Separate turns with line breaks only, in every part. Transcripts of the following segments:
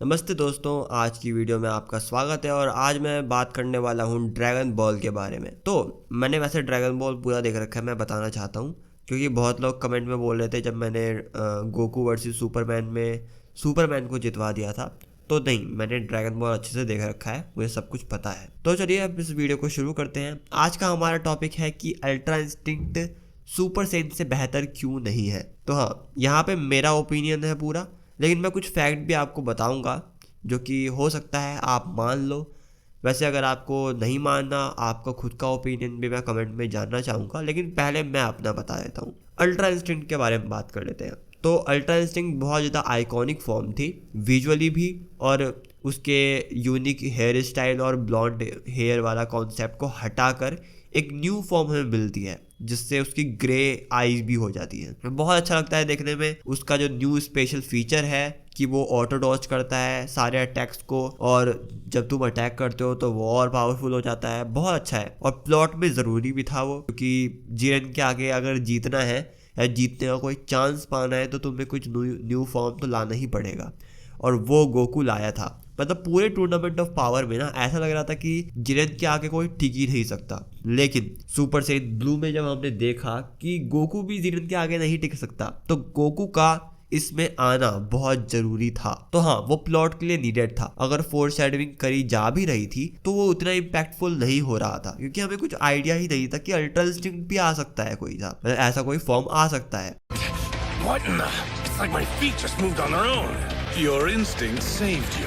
नमस्ते दोस्तों, आज की वीडियो में आपका स्वागत है। और आज मैं बात करने वाला हूँ ड्रैगन बॉल के बारे में। तो मैंने वैसे ड्रैगन बॉल पूरा देख रखा है, मैं बताना चाहता हूँ क्योंकि बहुत लोग कमेंट में बोल रहे थे जब मैंने गोकू वर्सेस सुपरमैन में सुपरमैन को जितवा दिया था। तो नहीं, मैंने ड्रैगन बॉल अच्छे से देख रखा है, मुझे सब कुछ पता है। तो चलिए अब इस वीडियो को शुरू करते हैं। आज का हमारा टॉपिक है कि अल्ट्रा इंस्टिंक्ट सुपर सेन से बेहतर क्यों नहीं है। तो हाँ, यहाँ पे मेरा ओपिनियन है पूरा, लेकिन मैं कुछ फैक्ट भी आपको बताऊंगा जो कि हो सकता है आप मान लो। वैसे अगर आपको नहीं मानना, आपका खुद का ओपिनियन भी मैं कमेंट में जानना चाहूँगा, लेकिन पहले मैं अपना बता देता हूँ। अल्ट्रा इंस्टिंक्ट के बारे में बात कर लेते हैं। तो अल्ट्रा इंस्टिंक्ट बहुत ज़्यादा आइकॉनिक फॉर्म थी, विजुअली भी, और उसके यूनिक हेयर स्टाइल और ब्लॉन्ड हेयर वाला कॉन्सेप्ट को हटाकर एक न्यू फॉर्म हमें मिलती है जिससे उसकी ग्रे आईज भी हो जाती है। बहुत अच्छा लगता है देखने में। उसका जो न्यू स्पेशल फीचर है कि वो ऑटो डॉज करता है सारे अटैक्स को, और जब तुम अटैक करते हो तो वो और पावरफुल हो जाता है। बहुत अच्छा है और प्लॉट में ज़रूरी भी था वो, क्योंकि जिरेन के आगे अगर जीतना है या जीतने का कोई चांस पाना है तो तुम्हें कुछ न्यू फॉर्म तो लाना ही पड़ेगा, और वो गोकू लाया था। मतलब पूरे टूर्नामेंट ऑफ पावर में ना ऐसा लग रहा था कि जिरेन के आगे कोई टिक ही नहीं सकता। लेकिन सुपर सेन ब्लू में जब हमने देखा कि गोकू भी जिरेन के आगे नहीं टिक सकता, तो गोकू का इसमें आना बहुत जरूरी था। तो हाँ, वो प्लॉट के लिए नीडेड था। अगर फोर शेडविंग करी जा भी रही थी तो वो उतना इम्पैक्टफुल नहीं हो रहा था, क्योंकि हमें कुछ आइडिया ही नहीं था कि अल्ट्रा इंस्टिंक्ट भी आ सकता है, कोई सा मतलब ऐसा कोई फॉर्म आ सकता है।
What in the? It's like my feet just moved on their own. Your instinct saved you.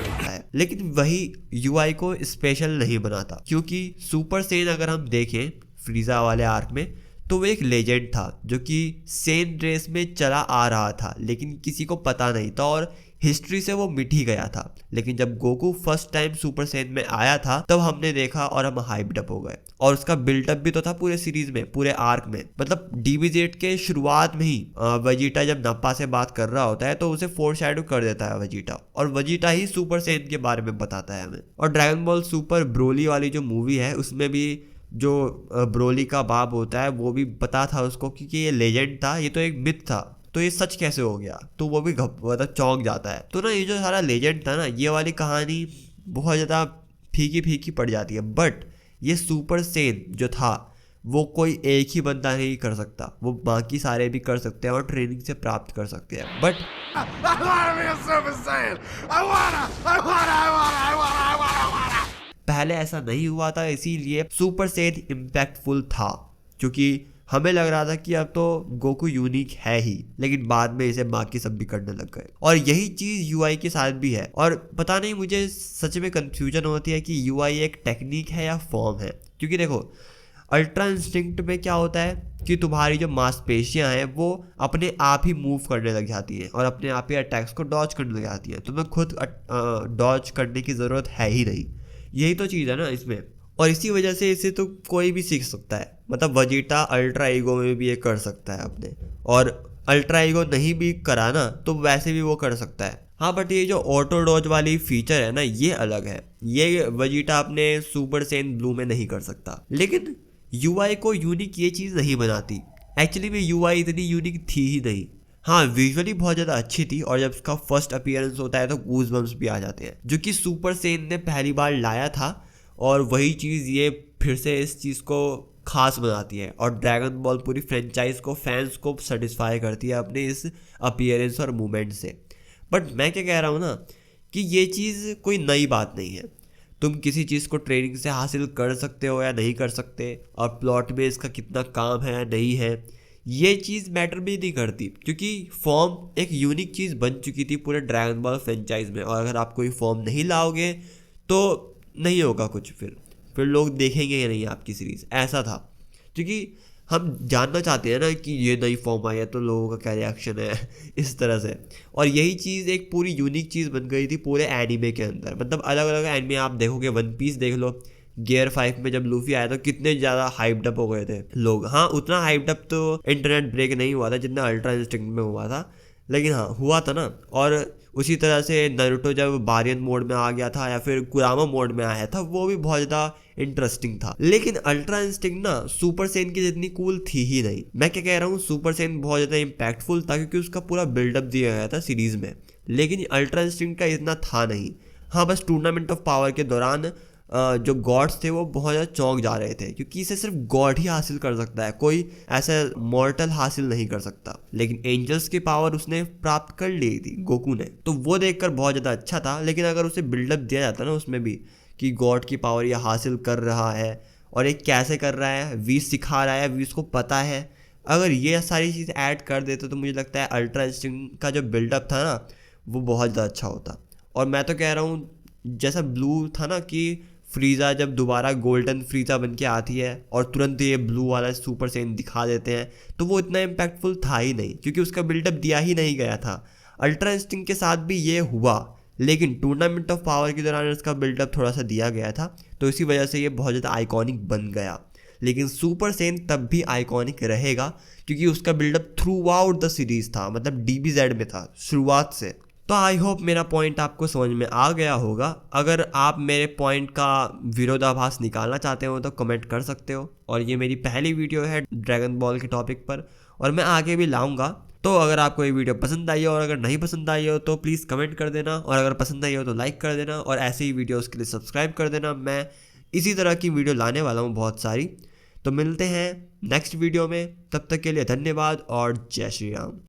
लेकिन वही यूआई को स्पेशल नहीं बनाता, क्योंकि सुपर सेन अगर हम देखें फ्रीजा वाले आर्क में, तो वो एक लेजेंड था जो कि सेन रेस में चला आ रहा था, लेकिन किसी को पता नहीं था और हिस्ट्री से वो मिट ही गया था। लेकिन जब Goku first time super Sen में आया था तब हमने देखा और हम हाइप्ड अप हो गए। और उसका बिल्डअप भी तो था पूरे सीरीज में, पूरे आर्क में। मतलब DBZ के शुरुआत में ही वजीटा जब नप्पा से बात कर रहा होता है तो उसे फोर शैडो कर देता है वजीटा, और वजीटा ही सुपर सेन के बारे में बताता है हमें। और ड्रैगन बॉल सुपर ब्रोली वाली जो मूवी है उसमें भी जो ब्रोली का बाप होता है वो भी पता था उसको कि ये लेजेंड था, ये तो एक मिथ था, तो ये सच कैसे हो गया। तो वो भी मतलब चौंक जाता है। तो ना ये जो सारा लेजेंड था ना, ये वाली कहानी बहुत ज़्यादा फीकी फीकी पड़ जाती है। बट ये सुपर सेन जो था वो कोई एक ही बंदा नहीं कर सकता, वो बाकी सारे भी कर सकते हैं और ट्रेनिंग से प्राप्त कर सकते हैं। But
I wanna be a Super Saiyan. I wanna.
पहले ऐसा नहीं हुआ था, इसीलिए सुपर सेन इम्पैक्टफुल था, क्योंकि हमें लग रहा था कि अब तो गोकू यूनिक है ही, लेकिन बाद में इसे बाकी सब भी करने लग गए। और यही चीज यूआई के साथ भी है। और पता नहीं, मुझे सच में कंफ्यूजन होती है कि यूआई एक टेक्निक है या फॉर्म है। क्योंकि देखो, अल्ट्रा इंस्टिंक्ट में क्या होता है कि तुम्हारी जो मांसपेशियां हैं वो अपने आप ही मूव करने लग जाती हैं और अपने आप ही अटैक्स को डॉज करने लग जाती हैं। तुम्हें खुद डॉज करने की ज़रूरत है ही नहीं। यही तो चीज़ है ना इसमें। और इसी वजह से इसे तो कोई भी सीख सकता है। मतलब वजीटा अल्ट्रा ईगो में भी ये कर सकता है अपने, और अल्ट्रा ईगो नहीं भी कराना तो वैसे भी वो कर सकता है। हाँ, बट ये जो ऑटो डॉज वाली फीचर है ना, ये अलग है। ये वजीटा अपने सुपर सेन ब्लू में नहीं कर सकता। लेकिन यूआई को यूनिक ये चीज़ नहीं बनाती। एक्चुअली में यूआई इतनी यूनिक थी ही नहीं। हाँ, विजुअली बहुत ज़्यादा अच्छी थी, और जब उसका फर्स्ट अपीयरेंस होता है तो गूज़बम्स भी आ जाते हैं, जो कि सुपर सेन ने पहली बार लाया था। और वही चीज़ ये फिर से इस चीज़ को खास बनाती है, और ड्रैगन बॉल पूरी फ्रेंचाइज को, फैंस को सेटिस्फाई करती है अपने इस अपीयरेंस और मूवमेंट से। बट मैं क्या कह रहा हूँ ना, कि ये चीज़ कोई नई बात नहीं है। तुम किसी चीज़ को ट्रेनिंग से हासिल कर सकते हो या नहीं कर सकते, और प्लॉट में इसका कितना काम है या नहीं है, ये चीज़ मैटर भी नहीं करती, क्योंकि फॉर्म एक यूनिक चीज़ बन चुकी थी पूरे ड्रैगन बॉल फ्रेंचाइज में। और अगर आप कोई फॉर्म नहीं लाओगे तो नहीं होगा कुछ, फिर लोग देखेंगे या नहीं आपकी सीरीज़। ऐसा था, क्योंकि हम जानना चाहते हैं ना कि ये नई फॉर्म आई है तो लोगों का क्या रिएक्शन है इस तरह से। और यही चीज़ एक पूरी यूनिक चीज़ बन गई थी पूरे एनीमे के अंदर। मतलब अलग अलग एनीमे आप देखोगे, वन पीस देख लो, गियर 5 में जब लूफी आया तो कितने ज़्यादा हाइप्ड अप हो गए थे लोग। हाँ, उतना हाइप्ड अप तो इंटरनेट ब्रेक नहीं हुआ था जितना अल्ट्रा इंस्टिंक्ट में हुआ था, लेकिन हाँ हुआ था ना। और उसी तरह से नारुतो जब बारियन मोड में आ गया था या फिर कुरामा मोड में आया था, वो भी बहुत ज़्यादा इंटरेस्टिंग था। लेकिन अल्ट्रा इंस्टिंक्ट ना सुपर सेन की जितनी कूल थी ही नहीं। मैं क्या कह रहा हूँ, सुपर सेन बहुत ज़्यादा इम्पैक्टफुल था क्योंकि उसका पूरा बिल्डअप दिया गया था सीरीज़ में, लेकिन अल्ट्रा इंस्टिंक्ट का इतना था नहीं। हाँ, बस टूर्नामेंट ऑफ पावर के दौरान जो गॉड्स थे वो बहुत ज़्यादा चौंक जा रहे थे, क्योंकि इसे सिर्फ गॉड ही हासिल कर सकता है, कोई ऐसा मॉर्टल हासिल नहीं कर सकता। लेकिन एंजल्स की पावर उसने प्राप्त कर ली थी गोकू ने, तो वो देखकर बहुत ज़्यादा अच्छा था। लेकिन अगर उसे बिल्डअप दिया जाता ना उसमें भी कि गॉड की पावर ये हासिल कर रहा है और ये कैसे कर रहा है, वीस सिखा रहा है, वीस को पता है, अगर ये सारी चीज़ ऐड कर देते तो मुझे लगता है अल्ट्रा इंस्टिंक्ट का जो बिल्डअप था ना वो बहुत ज़्यादा अच्छा होता। और मैं तो कह रहा हूँ जैसा ब्लू था ना कि फ्रीज़ा जब दोबारा गोल्डन फ्रीज़ा बन के आती है और तुरंत ये ब्लू वाला सुपर सेन दिखा देते हैं, तो वो इतना इम्पैक्टफुल था ही नहीं, क्योंकि उसका बिल्डअप दिया ही नहीं गया था। अल्ट्रा इंस्टिंक्ट के साथ भी ये हुआ, लेकिन टूर्नामेंट ऑफ पावर के दौरान इसका बिल्डअप थोड़ा सा दिया गया था, तो इसी वजह से ये बहुत ज़्यादा आइकॉनिक बन गया। लेकिन सुपर सेन तब भी आइकॉनिक रहेगा क्योंकि उसका buildup throughout the series था, मतलब DBZ में था शुरुआत से। तो आई होप मेरा पॉइंट आपको समझ में आ गया होगा। अगर आप मेरे पॉइंट का विरोधाभास निकालना चाहते हो तो कमेंट कर सकते हो। और ये मेरी पहली वीडियो है ड्रैगन बॉल के टॉपिक पर, और मैं आगे भी लाऊंगा। तो अगर आपको ये वीडियो पसंद आई हो और अगर नहीं पसंद आई हो तो प्लीज़ कमेंट कर देना, और अगर पसंद आई हो तो लाइक कर देना, और ऐसे ही वीडियोज़ के लिए सब्सक्राइब कर देना। मैं इसी तरह की वीडियो लाने वाला हूँ बहुत सारी। तो मिलते हैं नेक्स्ट वीडियो में, तब तक के लिए धन्यवाद और जय श्री राम।